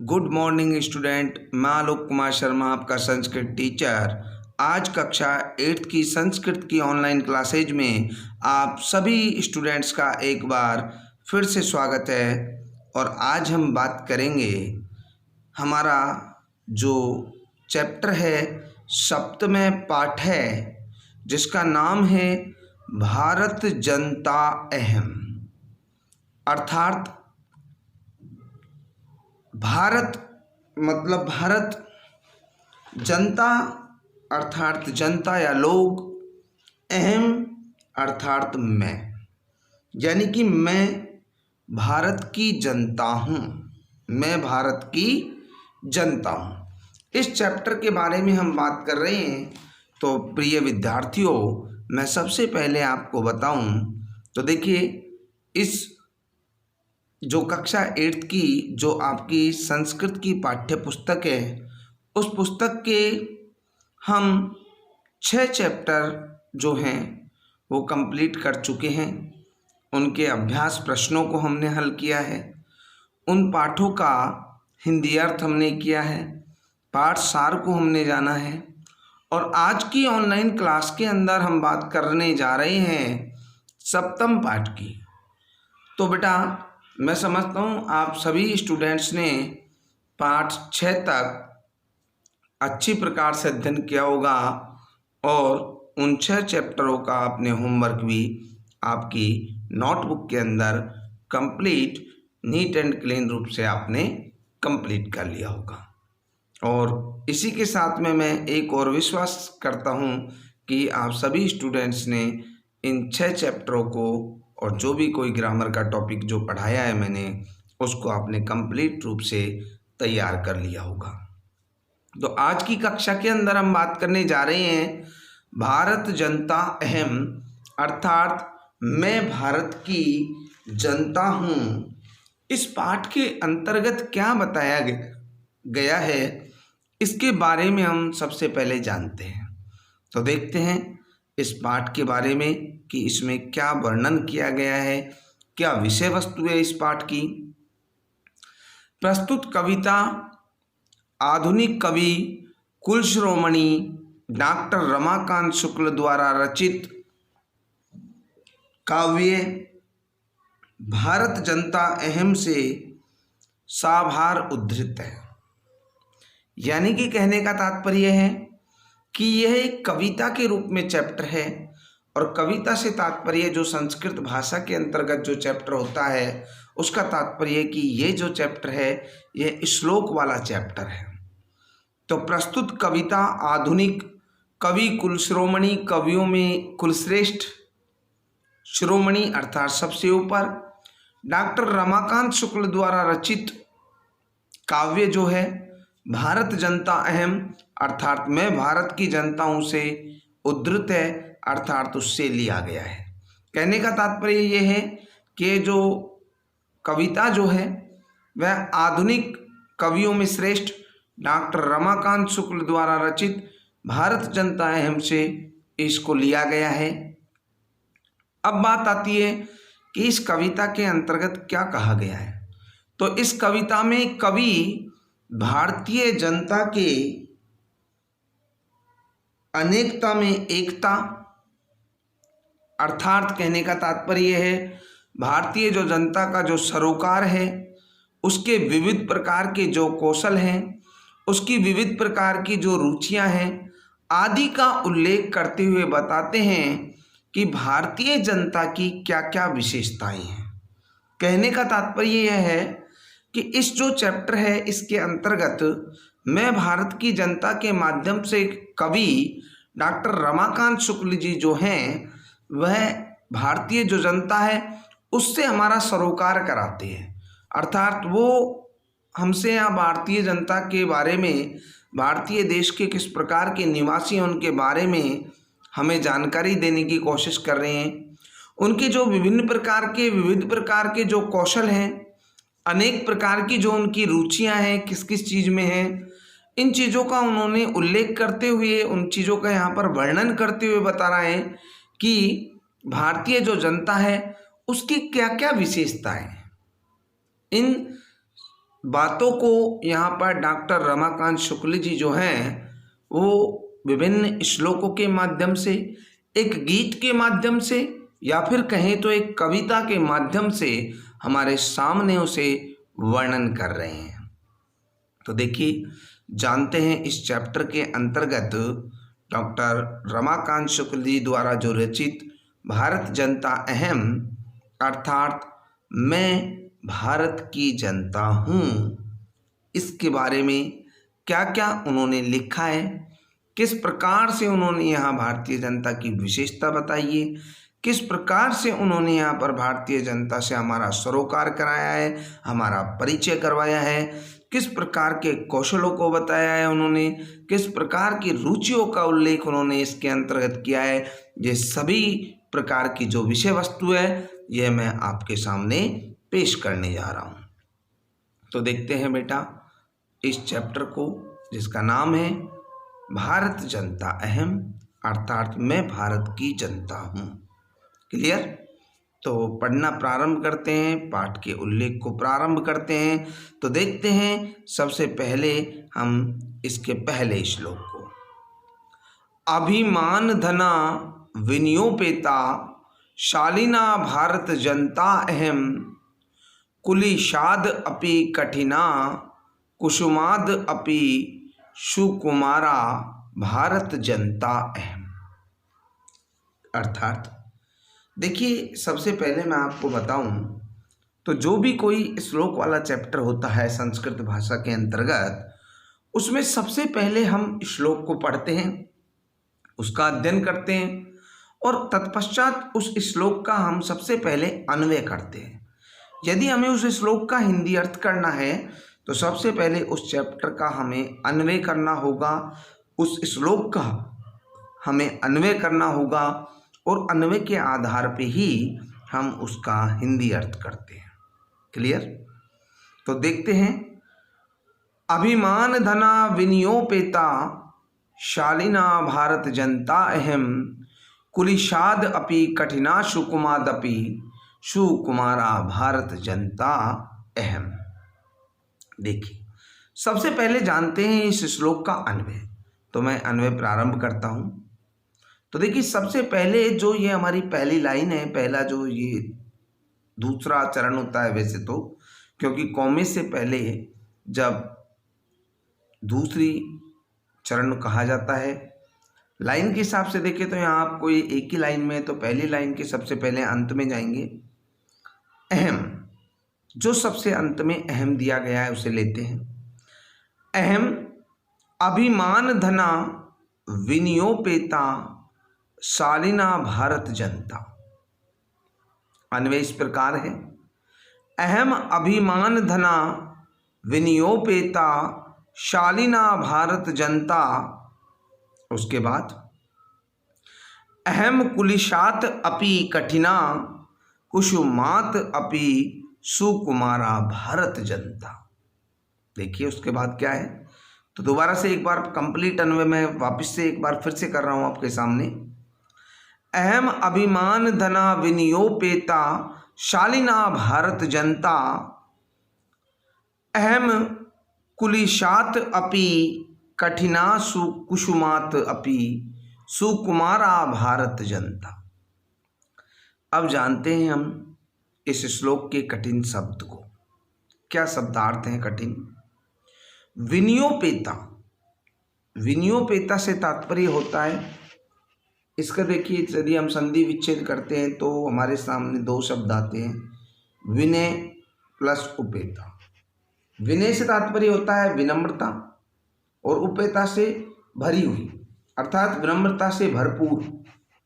Good morning student. मैं आलोक कुमार शर्मा, आपका Sanskrit teacher. आज कक्षा 8th की संस्कृत की ऑनलाइन क्लासेज में आप सभी स्टूडेंट्स का एक बार फिर से स्वागत है। और आज हम बात करेंगे हमारा जो चैप्टर है, सप्तम पाठ है, जिसका नाम है भारत जनता अहम। अर्थात भारत मतलब भारत, जनता अर्थात जनता या लोग, अहम अर्थात मैं, यानी कि मैं भारत की जनता हूँ। मैं भारत की जनता हूँ। इस चैप्टर के बारे में हम बात कर रहे हैं। तो प्रिय विद्यार्थियों, मैं सबसे पहले आपको बताऊं तो देखिए, इस जो कक्षा 8th की जो आपकी संस्कृत की पाठ्य पुस्तक है, उस पुस्तक के हम 6 चैप्टर जो हैं वो कंप्लीट कर चुके हैं। उनके अभ्यास प्रश्नों को हमने हल किया है। उन पाठों का हिंदी अर्थ हमने किया है। पाठ सार को हमने जाना है। और आज की ऑनलाइन क्लास के अंदर हम बात करने जा रहे हैं सप्तम पाठ की। तो बेटा, मैं समझता हूँ आप सभी स्टूडेंट्स ने पाठ 6 तक अच्छी प्रकार से अध्ययन किया होगा और उन 6 चैप्टरों का आपने होमवर्क भी आपकी नोटबुक के अंदर कंप्लीट नीट एंड क्लीन रूप से आपने कंप्लीट कर लिया होगा। और इसी के साथ में मैं एक और विश्वास करता हूँ कि आप सभी स्टूडेंट्स ने इन 6 चैप्टरों को और जो भी कोई ग्रामर का टॉपिक जो पढ़ाया है मैंने, उसको आपने कंप्लीट रूप से तैयार कर लिया होगा। तो आज की कक्षा के अंदर हम बात करने जा रहे हैं भारत जनता अहम, अर्थात मैं भारत की जनता हूँ। इस पाठ के अंतर्गत क्या बताया गया है, इसके बारे में हम सबसे पहले जानते हैं। तो देखते हैं इस पाठ के बारे में कि इसमें क्या वर्णन किया गया है, क्या विषय वस्तु है इस पाठ की। प्रस्तुत कविता आधुनिक कवि कुलश्रोमणि डॉक्टर रमाकांत शुक्ल द्वारा रचित काव्य भारत जनता अहम से साभार उद्धृत है। यानी कि कहने का तात्पर्य है कि यह एक कविता के रूप में चैप्टर है। और कविता से तात्पर्य जो संस्कृत भाषा के अंतर्गत जो चैप्टर होता है, उसका तात्पर्य कि ये जो चैप्टर है ये श्लोक वाला चैप्टर है। तो प्रस्तुत कविता आधुनिक कवि कुलश्रोमणि, कवियों में कुलश्रेष्ठ, श्रोमणि अर्थात सबसे ऊपर, डॉक्टर रमाकांत शुक्ल द्वारा रचित काव्य जो है भारत जनता अहम, अर्थात मैं भारत की जनता हूँ से उद्धृत है, अर्थात उससे लिया गया है। कहने का तात्पर्य यह है कि जो कविता जो है वह आधुनिक कवियों में श्रेष्ठ डॉक्टर रमाकांत शुक्ल द्वारा रचित भारत जनता अहम से इसको लिया गया है। अब बात आती है कि इस कविता के अंतर्गत क्या कहा गया है। तो इस कविता में कवि भारतीय जनता के अनेकता में एकता, अर्थात कहने का तात्पर्य है भारतीय जो जनता का जो सरोकार है, उसके विविध प्रकार के जो कौशल हैं, उसकी विविध प्रकार की जो रुचियां हैं आदि का उल्लेख करते हुए बताते हैं कि भारतीय जनता की क्या क्या विशेषताएं हैं। कहने का तात्पर्य यह है कि इस जो चैप्टर है इसके अंतर्गत मैं भारत की जनता के माध्यम से कवि डॉक्टर रमाकांत शुक्ल जी जो हैं वह भारतीय जो जनता है उससे हमारा सरोकार कराते हैं। अर्थात वो हमसे यहाँ भारतीय जनता के बारे में, भारतीय देश के किस प्रकार के निवासी हैं उनके बारे में हमें जानकारी देने की कोशिश कर रहे हैं। उनके जो विभिन्न प्रकार के विविध प्रकार के जो कौशल हैं, अनेक प्रकार की जो उनकी रुचियां हैं, किस किस चीज़ में हैं, इन चीज़ों का उन्होंने उल्लेख करते हुए, उन चीज़ों का यहाँ पर वर्णन करते हुए बता रहे हैं कि भारतीय जो जनता है उसकी क्या क्या विशेषताएं हैं। इन बातों को यहाँ पर डॉक्टर रमाकांत शुक्ल जी जो हैं वो विभिन्न श्लोकों के माध्यम से, एक गीत के माध्यम से, या फिर कहें तो एक कविता के माध्यम से हमारे सामने उसे वर्णन कर रहे हैं। तो देखिए, जानते हैं इस चैप्टर के अंतर्गत डॉक्टर रमाकांत शुक्ल जी द्वारा जो रचित भारत जनता अहम अर्थात मैं भारत की जनता हूँ, इसके बारे में क्या क्या उन्होंने लिखा है, किस प्रकार से उन्होंने यहाँ भारतीय जनता की विशेषता बताई है, किस प्रकार से उन्होंने यहाँ पर भारतीय जनता से हमारा सरोकार कराया है, हमारा परिचय करवाया है, किस प्रकार के कौशलों को बताया है उन्होंने, किस प्रकार की रुचियों का उल्लेख उन्होंने इसके अंतर्गत किया है, ये सभी प्रकार की जो विषय वस्तु है यह मैं आपके सामने पेश करने जा रहा हूँ। तो देखते हैं बेटा इस चैप्टर को, जिसका नाम है भारत जनता अहम अर्थात मैं भारत की जनता हूँ। क्लियर? तो पढ़ना प्रारंभ करते हैं, पाठ के उल्लेख को प्रारंभ करते हैं। तो देखते हैं सबसे पहले हम इसके पहले श्लोक को। अभिमान धना विनियोपेता शालिना भारत जनता अहम कुलिशाद अपि कठिना कुसुमाद अपि सुकुमारा भारत जनता अहम। अर्थात देखिए, सबसे पहले मैं आपको बताऊं तो जो भी कोई श्लोक वाला चैप्टर होता है संस्कृत भाषा के अंतर्गत, उसमें सबसे पहले हम श्लोक को पढ़ते हैं, उसका अध्ययन करते हैं और तत्पश्चात उस श्लोक का हम सबसे पहले अन्वय करते हैं। यदि हमें उस श्लोक का हिंदी अर्थ करना है तो सबसे पहले उस चैप्टर का हमें अन्वय करना होगा, उस श्लोक का हमें अन्वय करना होगा और अन्वय के आधार पे ही हम उसका हिंदी अर्थ करते हैं। क्लियर? तो देखते हैं। अभिमान धना विनियोपेता शालिना भारत जनता अहम कुलिशाद अपि कठिना सुकुमादपि सुकुमारा भारत जनता अहम। देखिए, सबसे पहले जानते हैं इस श्लोक का अन्वय। तो मैं अन्वय प्रारंभ करता हूं। तो देखिए, सबसे पहले जो ये हमारी पहली लाइन है, पहला जो ये दूसरा चरण होता है वैसे तो, क्योंकि कौमे से पहले जब दूसरी चरण कहा जाता है, लाइन के हिसाब से देखें तो यहाँ आपको ये एक ही लाइन में है, तो पहली लाइन के सबसे पहले अंत में जाएंगे। अहम, जो सबसे अंत में अहम दिया गया है उसे लेते हैं। अहम अभिमान धना विनियोपेता शालिना भारत जनता। अन्वय इस प्रकार है। अहम अभिमान धना विनियोपेता शालिना भारत जनता। उसके बाद अहम कुलिशात अपि कठिना कुसुमात अपि सुकुमारा भारत जनता। देखिए उसके बाद क्या है, तो दोबारा से एक बार कंप्लीट अन्वय में वापस से एक बार फिर से कर रहा हूं आपके सामने। अहम अभिमान धना विनियोपेता शालिना भारत जनता अहम कुलिशात अपि कठिना कुसुमात अपि सुकुमारा भारत जनता। अब जानते हैं हम इस श्लोक के कठिन शब्द को। क्या शब्दार्थ हैं कठिन? विनियोपेता, विनियोपेता से तात्पर्य होता है, इसका देखिए यदि हम संधि विच्छेद करते हैं तो हमारे सामने दो शब्द आते हैं, विनय प्लस उपेता। विनय से तात्पर्य होता है विनम्रता और उपेता से भरी हुई, अर्थात विनम्रता से भरपूर,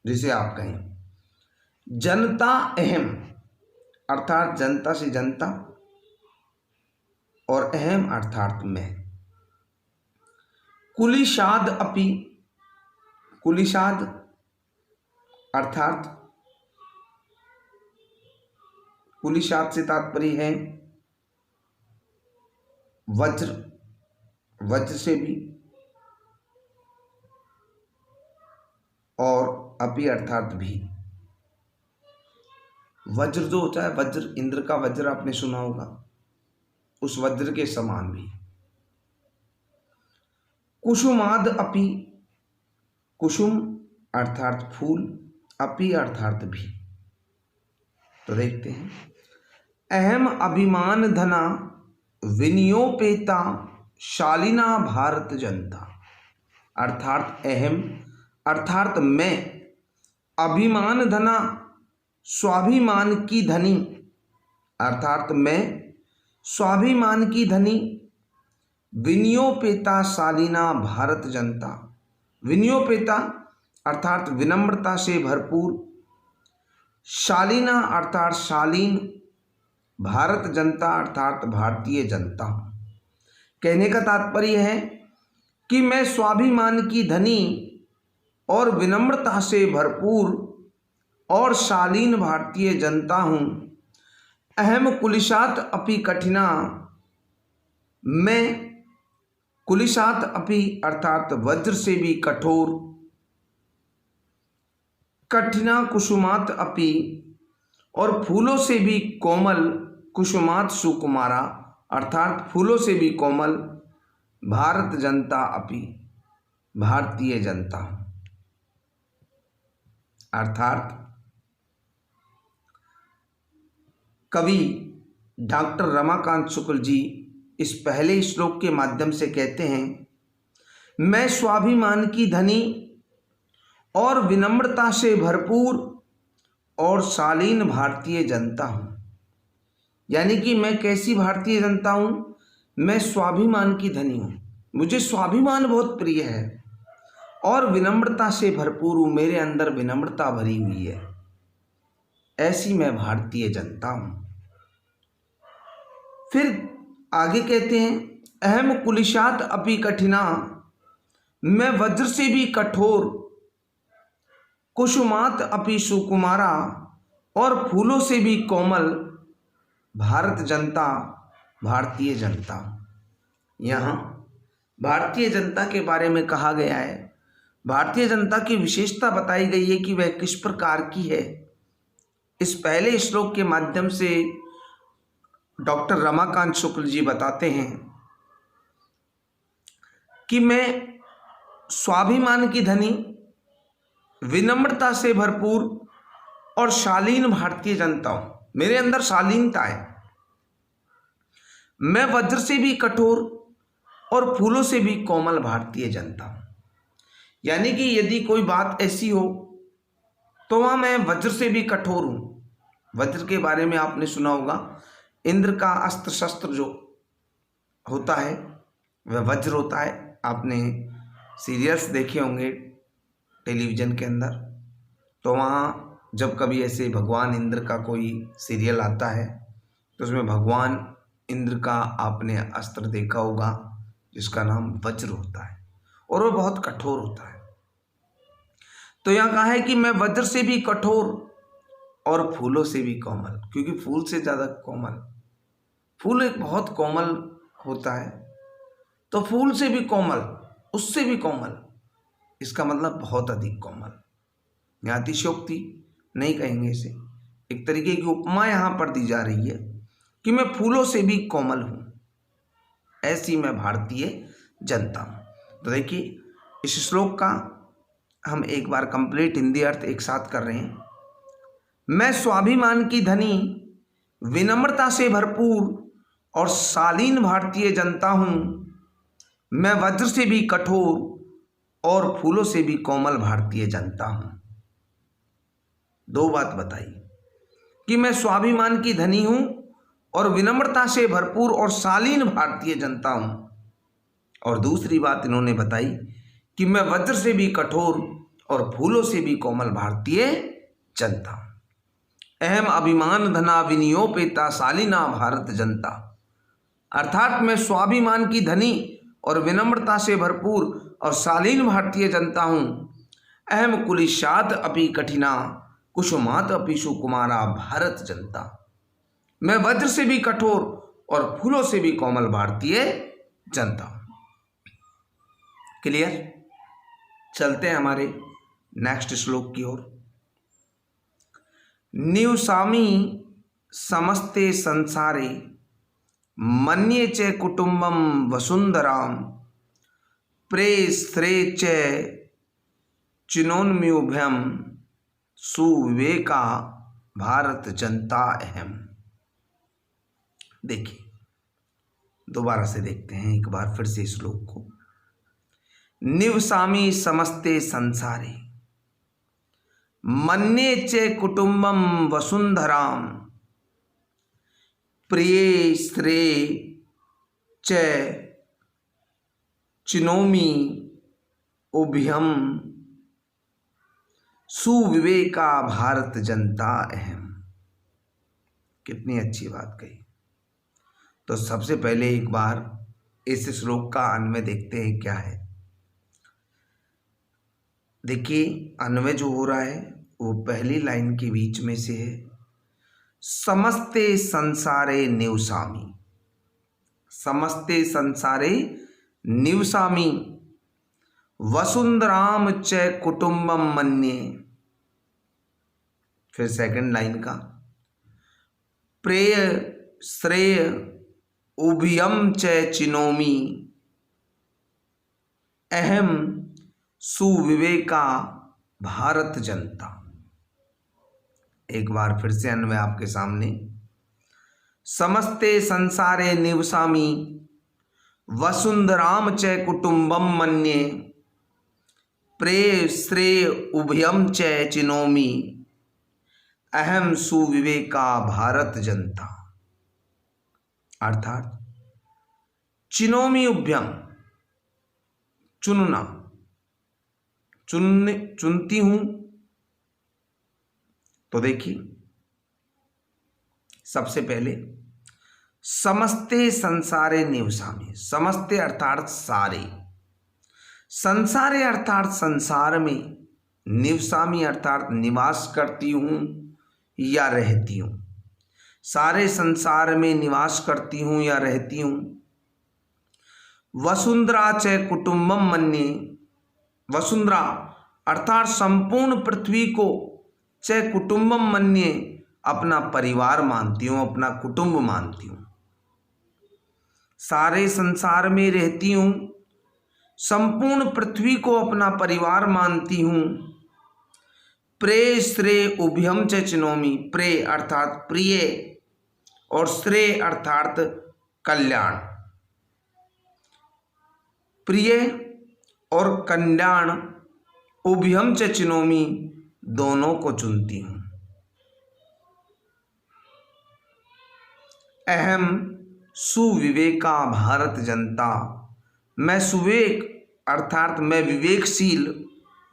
जिसे आप कहें। जनता अहम अर्थात जनता से जनता और अहम अर्थात मैं। कुलिशाद अपि, कुलिशाद अर्थात कुलिशाद से तात्पर्य है वज्र, वज्र से भी, और अपि अर्थात भी। वज्र जो होता है, वज्र इंद्र का वज्र आपने सुना होगा, उस वज्र के समान भी। कुसुमाद अपि, कुसुम अर्थात फूल, अपि अर्थात भी। तो देखते हैं, अहम अभिमान धना विनियोपेता शालिना भारत जनता। अर्थात अहम अर्थात मैं, अभिमान धना स्वाभिमान की धनी, अर्थात मैं स्वाभिमान की धनी, विनियोपेता शालीना भारत जनता। विनियोपेता अर्थात विनम्रता से भरपूर, शालीना अर्थात शालीन, भारत जनता अर्थात भारतीय जनता। कहने का तात्पर्य है कि मैं स्वाभिमान की धनी और विनम्रता से भरपूर और शालीन भारतीय जनता हूँ। अहम कुलिशात अपि कठिना, मैं कुलिशात अपि अर्थात वज्र से भी कठोर, कठिना कुसुमात अपि और फूलों से भी कोमल, कुसुमात सुकुमारा अर्थात फूलों से भी कोमल, भारत जनता अपि भारतीय जनता। अर्थात कवि डॉक्टर रमाकांत शुक्ल जी इस पहले श्लोक के माध्यम से कहते हैं, मैं स्वाभिमान की धनी और विनम्रता से भरपूर और शालीन भारतीय जनता हूँ। यानी कि मैं कैसी भारतीय जनता हूँ? मैं स्वाभिमान की धनी हूँ, मुझे स्वाभिमान बहुत प्रिय है और विनम्रता से भरपूर हूँ, मेरे अंदर विनम्रता भरी हुई है, ऐसी मैं भारतीय जनता हूँ। फिर आगे कहते हैं, अहम कुलिशात अपि कठिना, मैं वज्र से भी कठोर, कुसुमात अपि सुकुमारा और फूलों से भी कोमल, भारत जनता भारतीय जनता। यहाँ भारतीय जनता के बारे में कहा गया है, भारतीय जनता की विशेषता बताई गई है कि वह किस प्रकार की है। इस पहले श्लोक के माध्यम से डॉक्टर रमाकांत शुक्ल जी बताते हैं कि मैं स्वाभिमान की धनी, विनम्रता से भरपूर और शालीन भारतीय जनता हूं, मेरे अंदर शालीनता है। मैं वज्र से भी कठोर और फूलों से भी कोमल भारतीय जनता हूं। यानी कि यदि कोई बात ऐसी हो तो वहां मैं वज्र से भी कठोर हूं। वज्र के बारे में आपने सुना होगा, इंद्र का अस्त्र शस्त्र जो होता है वह वज्र होता है। आपने सीरियल्स देखे होंगे टेलीविज़न के अंदर, तो वहाँ जब कभी ऐसे भगवान इंद्र का कोई सीरियल आता है तो उसमें भगवान इंद्र का आपने अस्त्र देखा होगा जिसका नाम वज्र होता है और वह बहुत कठोर होता है। तो यहाँ कहा है कि मैं वज्र से भी कठोर और फूलों से भी कोमल, क्योंकि फूल से ज़्यादा कोमल, फूल एक बहुत कोमल होता है, तो फूल से भी कोमल, उससे भी कोमल, इसका मतलब बहुत अधिक कोमल। यहाँ अतिशयोक्ति नहीं कहेंगे इसे, एक तरीके की उपमा यहाँ पर दी जा रही है कि मैं फूलों से भी कोमल हूँ, ऐसी मैं भारतीय जनता हूँ। तो देखिए इस श्लोक का हम एक बार कंप्लीट हिंदी अर्थ एक साथ कर रहे हैं। मैं स्वाभिमान की धनी, विनम्रता से भरपूर और शालीन भारतीय जनता हूँ। मैं वज्र से भी कठोर और फूलों से भी कोमल भारतीय जनता हूँ। दो बात बताई कि मैं स्वाभिमान की धनी हूँ और विनम्रता से भरपूर और शालीन भारतीय जनता हूँ, और दूसरी बात इन्होंने बताई कि मैं वज्र से भी कठोर और फूलों से भी कोमल भारतीय जनता हूँ। अहम अभिमान धना विनियोपेता शालीना भारत जनता। अर्थात मैं स्वाभिमान की धनी और विनम्रता से भरपूर और शालीन भारतीय जनता हूँ। अहम कुलिशात अपि कठिना कुसुमात अपि सुकुमारा भारत जनता। मैं वज्र से भी कठोर और फूलों से भी कोमल भारतीय जनता हूँ। क्लियर? चलते हैं हमारे नेक्स्ट श्लोक की ओर। निवसामि समस्ते संसारे मन्ये च कुटुम्बम वसुंधराम प्रेस्त्रे च चिनोन्म्युभ्यम सुविवेका भारत जनता अहम। देखिए दोबारा से देखते हैं एक बार फिर से श्लोक को। निवसामि समस्ते संसारे मन्ये च कुटुम्बम वसुंधराम प्रिये स्त्रे च चिनोमि उभयम सुविवेका भारत जनता अहम। कितनी अच्छी बात कही। तो सबसे पहले एक बार इस श्लोक का अन्वय देखते हैं क्या है। देखिए अन्वय जो हो रहा है वो पहली लाइन के बीच में से है। समस्ते संसारे निवसामि, समस्ते संसारे निवसामि वसुंधराम च कुटुम्बम मन्ये। फिर सेकंड लाइन का प्रेय श्रेय उभयम च चिनोमि अहम सुविवेका भारत जनता। एक बार फिर से अन्वय आपके सामने। समस्ते संसारे निवसामि वसुंधराम च कुटुम्बम मन्ये प्रेय श्रेय उभयम च चिनोमि अहम सुविवेका भारत जनता। अर्थात चिनोमि उभयम चुनना, चुनती हूं। तो देखिए सबसे पहले समस्ते संसारे निवसामि, समस्ते अर्थात सारे, संसारे अर्थात संसार में, निवसामि अर्थात निवास करती हूं या रहती हूं। सारे संसार में निवास करती हूं या रहती हूं। वसुंधरा च कुटुम्बम मन्ये, वसुंधरा अर्थात संपूर्ण पृथ्वी को च कुटुम्बम मन्ये अपना परिवार मानती हूं, अपना कुटुंब मानती हूं। सारे संसार में रहती हूं, संपूर्ण पृथ्वी को अपना परिवार मानती हूं। प्रेय श्रेय उभयम च चिनोमि, प्रेय अर्थात प्रिय और श्रेय अर्थात कल्याण, प्रिय और कल्याण उभयम च चिनोमि दोनों को चुनती हूं। अहम सुविवेका भारत जनता, मैं सुविवेक अर्थात मैं विवेकशील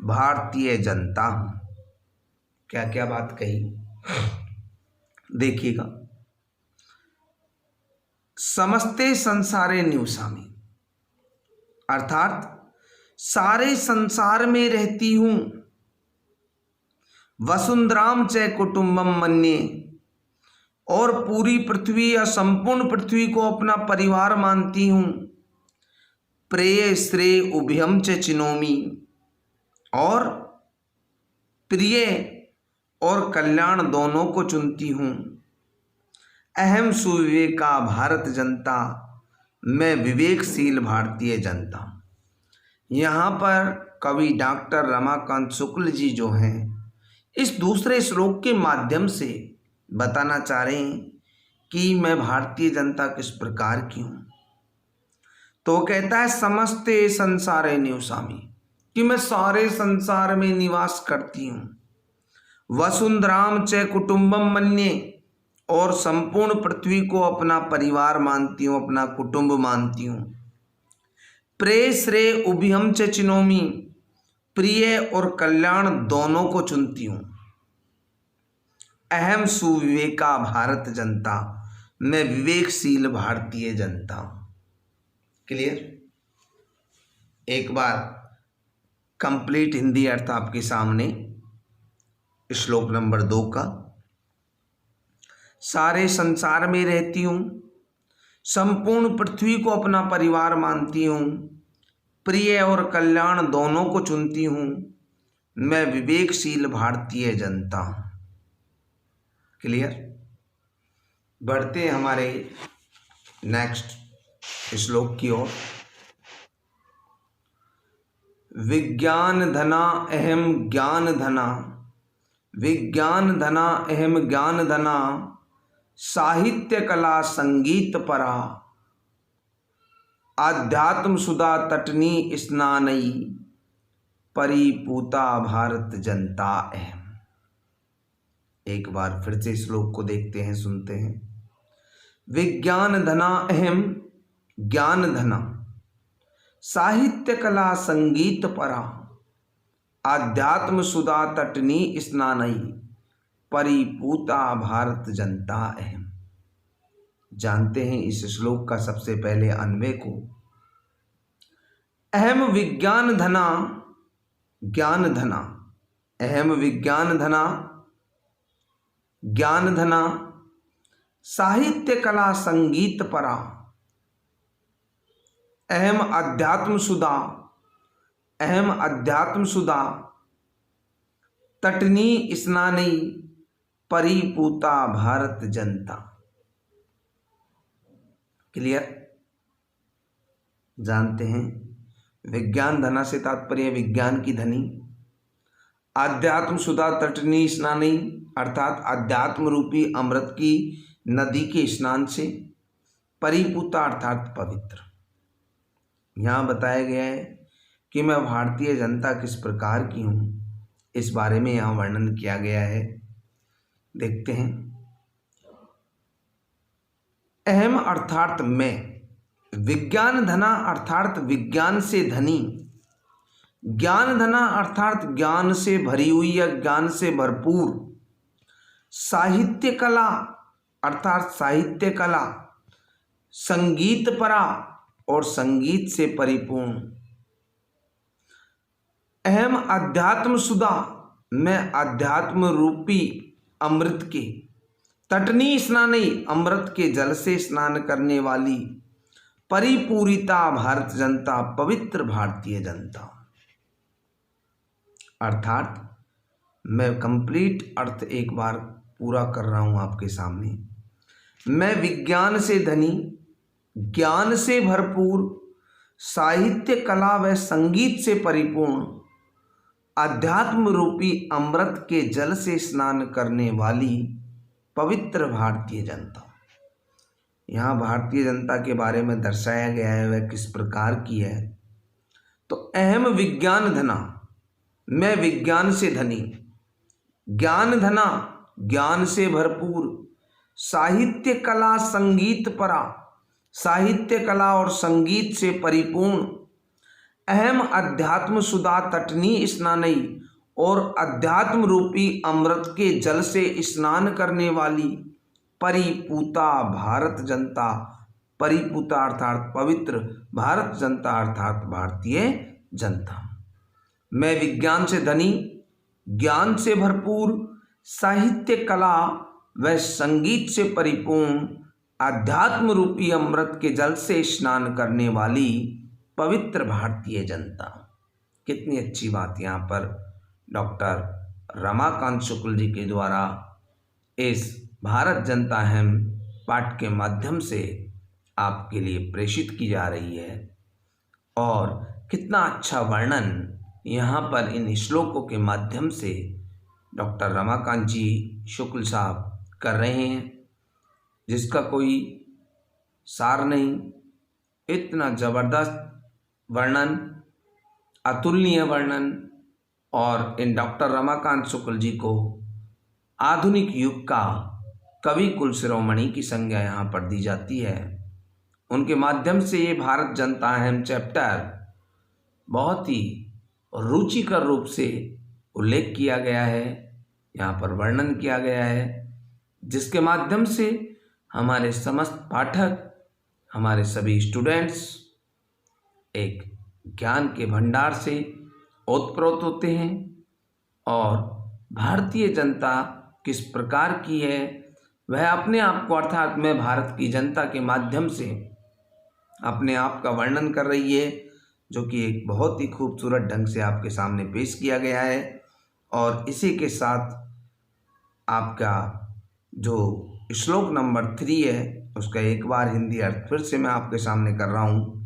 भारतीय जनता हूं। क्या क्या बात कही देखिएगा। समस्ते संसारे निवसामि अर्थात सारे संसार में रहती हूं। वसुंधराम च कुटुम्बम मन्ये और पूरी पृथ्वी या संपूर्ण पृथ्वी को अपना परिवार मानती हूं। प्रेय श्रेय उभयम च चिनोमि और प्रिय और कल्याण दोनों को चुनती हूं। अहम सुविवेका भारत जनता, मैं विवेकशील भारतीय जनता। यहाँ पर कवि डॉक्टर रमाकांत शुक्ल जी जो हैं इस दूसरे श्लोक के माध्यम से बताना चाह रहे हैं कि मैं भारतीय जनता किस प्रकार की हूँ। तो कहता है समस्ते संसारे निवसामि, कि मैं सारे संसार में निवास करती हूँ। वसुंधराम च कुटुम्बम मन्ये और संपूर्ण पृथ्वी को अपना परिवार मानती हूँ, अपना कुटुंब मानती हूँ। प्रेय श्रेय उभयम च चिनोमि, प्रिय और कल्याण दोनों को चुनती हूँ। अहम सुविवेका भारत जनता, मैं विवेकशील भारतीय जनता हूँ। क्लियर। एक बार कंप्लीट हिंदी अर्थ आपके सामने श्लोक नंबर 2 का। सारे संसार में रहती हूँ, संपूर्ण पृथ्वी को अपना परिवार मानती हूँ, प्रिय और कल्याण दोनों को चुनती हूँ, मैं विवेकशील भारतीय जनता हूँ। क्लियर। बढ़ते हमारे नेक्स्ट श्लोक की ओर। विज्ञान धना अहम ज्ञान धना, विज्ञान धना अहम ज्ञान धना, साहित्य कला संगीत परा, आध्यात्म सुधा तटनी स्नानई, परिपूता भारत जनता अहम। एक बार फिर से श्लोक को देखते हैं, सुनते हैं। विज्ञान धना अहम ज्ञान धना, साहित्य कला संगीत परा, आध्यात्म सुधा तटनी स्नानई, परिपूता भारत जनता अहम। जानते हैं इस श्लोक का सबसे पहले अन्वय को। अहम विज्ञान धना ज्ञान धना, अहम विज्ञान धना ज्ञान धना, साहित्य कला संगीत परा, अहम अध्यात्म सुधा, अहम अध्यात्म सुधा, तटनी स्नानई, परिपूता भारत जनता। क्लियर? जानते हैं विज्ञान धना से तात्पर्य विज्ञान की धनी, आध्यात्म सुधा तटनी स्नानई अर्थात अध्यात्म रूपी अमृत की नदी के स्नान से, परिपूता अर्थात पवित्र। यहाँ बताया गया है कि मैं भारतीय जनता किस प्रकार की हूँ, इस बारे में यहाँ वर्णन किया गया है। देखते हैं। अहम अर्थात मैं, विज्ञान धना अर्थात विज्ञान से धनी, ज्ञान धना अर्थात ज्ञान से भरी हुई या ज्ञान से भरपूर, साहित्य कला अर्थात साहित्य कला, संगीत परा और संगीत से परिपूर्ण, अहम अध्यात्म सुधा मैं अध्यात्म रूपी अमृत के, तटनी स्नानई अमृत के जल से स्नान करने वाली, परिपूरिता भारत जनता पवित्र भारतीय जनता। अर्थात मैं कंप्लीट अर्थ एक बार पूरा कर रहा हूं आपके सामने। मैं विज्ञान से धनी, ज्ञान से भरपूर, साहित्य कला व संगीत से परिपूर्ण, अध्यात्म रूपी अमृत के जल से स्नान करने वाली पवित्र भारतीय जनता। यहाँ भारतीय जनता के बारे में दर्शाया गया है वह किस प्रकार की है। तो अहम विज्ञान धना मैं विज्ञान से धनी, ज्ञान धना ज्ञान से भरपूर, साहित्य कला संगीत परा साहित्य कला और संगीत से परिपूर्ण, अहम अध्यात्म सुधा तटनी स्नानई और अध्यात्म रूपी अमृत के जल से स्नान करने वाली, परिपूता भारत जनता, परिपूता अर्थात पवित्र, भारत जनता अर्थात भारतीय जनता। मैं विज्ञान से धनी, ज्ञान से भरपूर, साहित्य कला व संगीत से परिपूर्ण, आध्यात्म रूपी अमृत के जल से स्नान करने वाली पवित्र भारतीय जनता। कितनी अच्छी बात यहाँ पर डॉक्टर रमाकांत शुक्ल जी के द्वारा इस भारत जनता अहम पाठ के माध्यम से आपके लिए प्रेषित की जा रही है। और कितना अच्छा वर्णन यहाँ पर इन श्लोकों के माध्यम से डॉक्टर रमाकांत जी शुक्ल साहब कर रहे हैं, जिसका कोई सार नहीं। इतना ज़बरदस्त वर्णन, अतुलनीय वर्णन, और इन डॉक्टर रमाकांत शुक्ल जी को आधुनिक युग का कवि कुल शिरोमणि की संज्ञा यहाँ पर दी जाती है। उनके माध्यम से ये भारत जनता अहम चैप्टर बहुत ही रुचिकर रूप से उल्लेख किया गया है, यहाँ पर वर्णन किया गया है, जिसके माध्यम से हमारे समस्त पाठक, हमारे सभी स्टूडेंट्स एक ज्ञान के भंडार से ओतप्रोत होते हैं और भारतीय जनता किस प्रकार की है वह अपने आप को, अर्थात मैं भारत की जनता के माध्यम से अपने आप का वर्णन कर रही है, जो कि एक बहुत ही खूबसूरत ढंग से आपके सामने पेश किया गया है। और इसी के साथ आपका जो श्लोक नंबर 3 है उसका एक बार हिंदी अर्थ फिर से मैं आपके सामने कर रहा हूँ।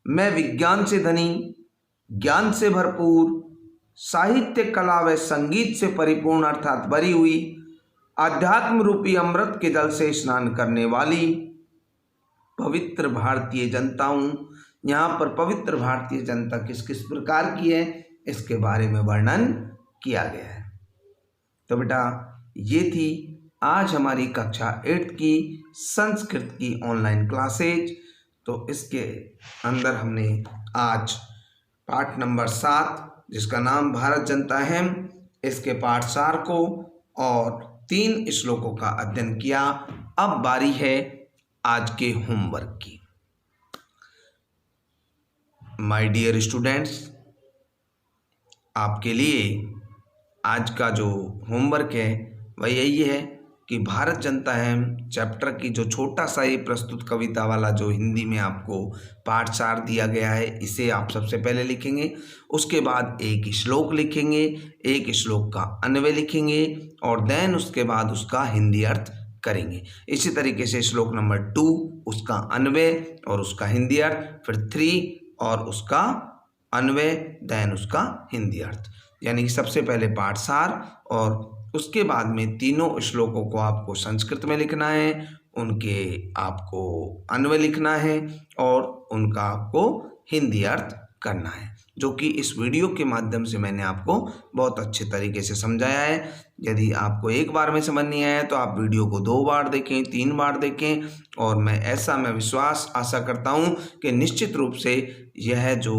मैं विज्ञान से धनी, ज्ञान से भरपूर, साहित्य, कला व संगीत से परिपूर्ण अर्थात भरी हुई, आध्यात्म रूपी अमृत के जल से स्नान करने वाली पवित्र भारतीय जनता हूँ। यहाँ पर पवित्र भारतीय जनता किस किस प्रकार की है इसके बारे में वर्णन किया गया है। तो बेटा ये थी आज हमारी कक्षा 8 की संस्कृत की ऑनलाइन क्लासेज। तो इसके अंदर हमने आज पाठ नंबर 7 जिसका नाम भारत जनता है, इसके पाठ सार को और 3 श्लोकों का अध्ययन किया। अब बारी है आज के होमवर्क की। माय डियर स्टूडेंट्स, आपके लिए आज का जो होमवर्क है वह यही है कि भारत जनता है चैप्टर की जो छोटा सा ये प्रस्तुत कविता वाला जो हिंदी में आपको पाठ सार दिया गया है, इसे आप सबसे पहले लिखेंगे। उसके बाद एक श्लोक लिखेंगे, एक श्लोक का अन्वय लिखेंगे और देन उसके बाद उसका हिंदी अर्थ करेंगे। इसी तरीके से श्लोक नंबर 2 उसका अन्वय और उसका हिंदी अर्थ, फिर 3 और उसका अन्वय देन उसका हिंदी अर्थ। यानी कि सबसे पहले पाठ सार और उसके बाद में तीनों श्लोकों को आपको संस्कृत में लिखना है, उनके आपको अन्वय लिखना है और उनका आपको हिंदी अर्थ करना है, जो कि इस वीडियो के माध्यम से मैंने आपको बहुत अच्छे तरीके से समझाया है। यदि आपको एक बार में समझ नहीं आया तो आप वीडियो को 2 बार देखें, 3 बार देखें और मैं विश्वास आशा करता हूँ कि निश्चित रूप से यह जो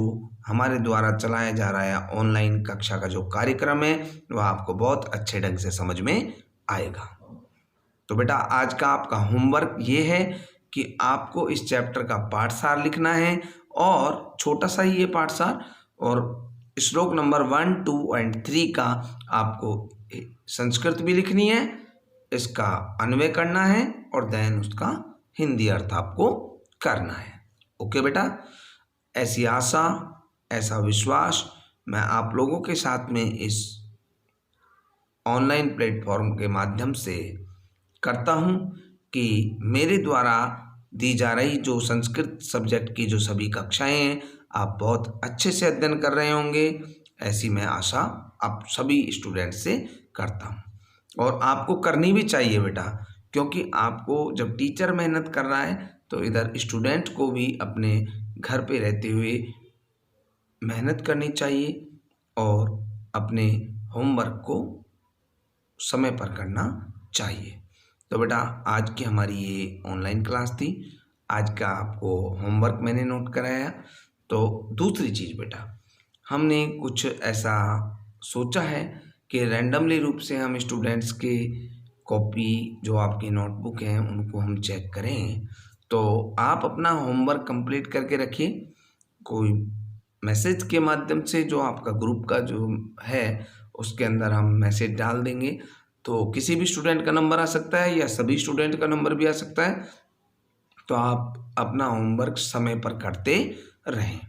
हमारे द्वारा चलाया जा रहा है ऑनलाइन कक्षा का जो कार्यक्रम है वह आपको बहुत अच्छे ढंग से समझ में आएगा। तो बेटा आज का आपका होमवर्क ये है कि आपको इस चैप्टर का पाठ सार लिखना है और छोटा सा ही ये पाठ सार, और श्लोक नंबर 1, 2 एंड 3 का आपको संस्कृत भी लिखनी है, इसका अन्वय करना है और देन उसका हिंदी अर्थ आपको करना है। ओके बेटा, ऐसी आशा, ऐसा विश्वास मैं आप लोगों के साथ में इस ऑनलाइन प्लेटफॉर्म के माध्यम से करता हूं कि मेरे द्वारा दी जा रही जो संस्कृत सब्जेक्ट की जो सभी कक्षाएं हैं आप बहुत अच्छे से अध्ययन कर रहे होंगे, ऐसी मैं आशा आप सभी स्टूडेंट से करता हूं। और आपको करनी भी चाहिए बेटा, क्योंकि आपको जब टीचर मेहनत कर रहा है तो इधर स्टूडेंट को भी अपने घर पे रहते हुए मेहनत करनी चाहिए और अपने होमवर्क को समय पर करना चाहिए। तो बेटा आज की हमारी ये ऑनलाइन क्लास थी, आज का आपको होमवर्क मैंने नोट कराया। तो दूसरी चीज़ बेटा, हमने कुछ ऐसा सोचा है कि रैंडमली रूप से हम स्टूडेंट्स के कॉपी जो आपकी नोटबुक हैं उनको हम चेक करें। तो आप अपना होमवर्क कंप्लीट करके रखिए, कोई मैसेज के माध्यम से जो आपका ग्रुप का जो है उसके अंदर हम मैसेज डाल देंगे। तो किसी भी स्टूडेंट का नंबर आ सकता है या सभी स्टूडेंट का नंबर भी आ सकता है, तो आप अपना होमवर्क समय पर करते रहें।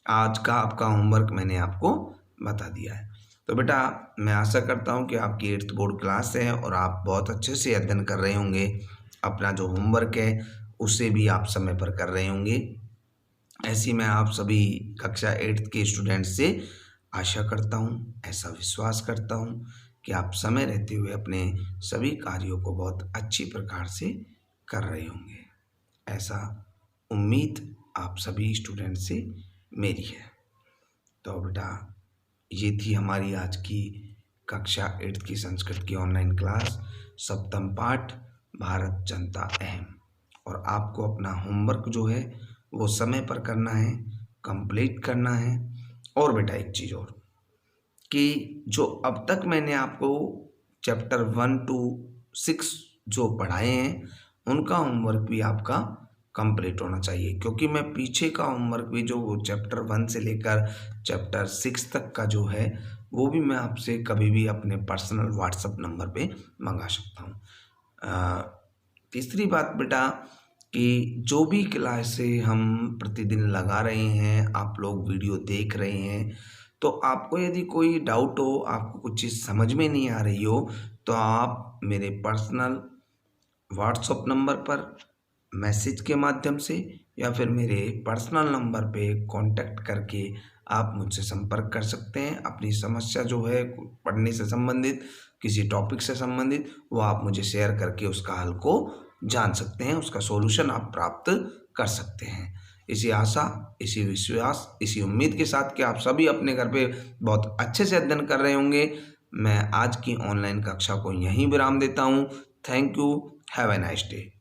आज का आपका होमवर्क मैंने आपको बता दिया है। तो बेटा मैं आशा करता हूँ कि आपकी 8th बोर्ड क्लास है और आप बहुत अच्छे से अध्ययन कर रहे होंगे, अपना जो होमवर्क है उसे भी आप समय पर कर रहे होंगे। ऐसी मैं आप सभी कक्षा 8th के स्टूडेंट से आशा करता हूँ, ऐसा विश्वास करता हूँ कि आप समय रहते हुए अपने सभी कार्यों को बहुत अच्छी प्रकार से कर रहे होंगे। ऐसा उम्मीद आप सभी स्टूडेंट से मेरी है। तो बेटा ये थी हमारी आज की कक्षा 8th की संस्कृत की ऑनलाइन क्लास, सप्तम पाठ भारत जनता अहम। और आपको अपना होमवर्क जो है वो समय पर करना है, कंप्लीट करना है। और बेटा एक चीज़ और कि जो अब तक मैंने आपको चैप्टर 1 to 6 जो पढ़ाए हैं उनका होमवर्क भी आपका कंप्लीट होना चाहिए, क्योंकि मैं पीछे का होमवर्क भी जो वो चैप्टर 1 से लेकर चैप्टर 6 तक का जो है वो भी मैं आपसे कभी भी अपने पर्सनल व्हाट्सएप नंबर पे मंगा सकता हूँ। तीसरी बात बेटा कि जो भी क्लासें हम प्रतिदिन लगा रहे हैं, आप लोग वीडियो देख रहे हैं, तो आपको यदि कोई डाउट हो, आपको कुछ चीज़ समझ में नहीं आ रही हो, तो आप मेरे पर्सनल व्हाट्सएप नंबर पर मैसेज के माध्यम से या फिर मेरे पर्सनल नंबर पे कांटेक्ट करके आप मुझसे संपर्क कर सकते हैं। अपनी समस्या जो है पढ़ने से संबंधित, किसी टॉपिक से संबंधित, वो आप मुझे शेयर करके उसका हल को जान सकते हैं, उसका सॉल्यूशन आप प्राप्त कर सकते हैं। इसी आशा, इसी विश्वास, इसी उम्मीद के साथ कि आप सभी अपने घर पे बहुत अच्छे से अध्ययन कर रहे होंगे, मैं आज की ऑनलाइन कक्षा को यहीं विराम देता हूँ। Thank you. Have a nice day.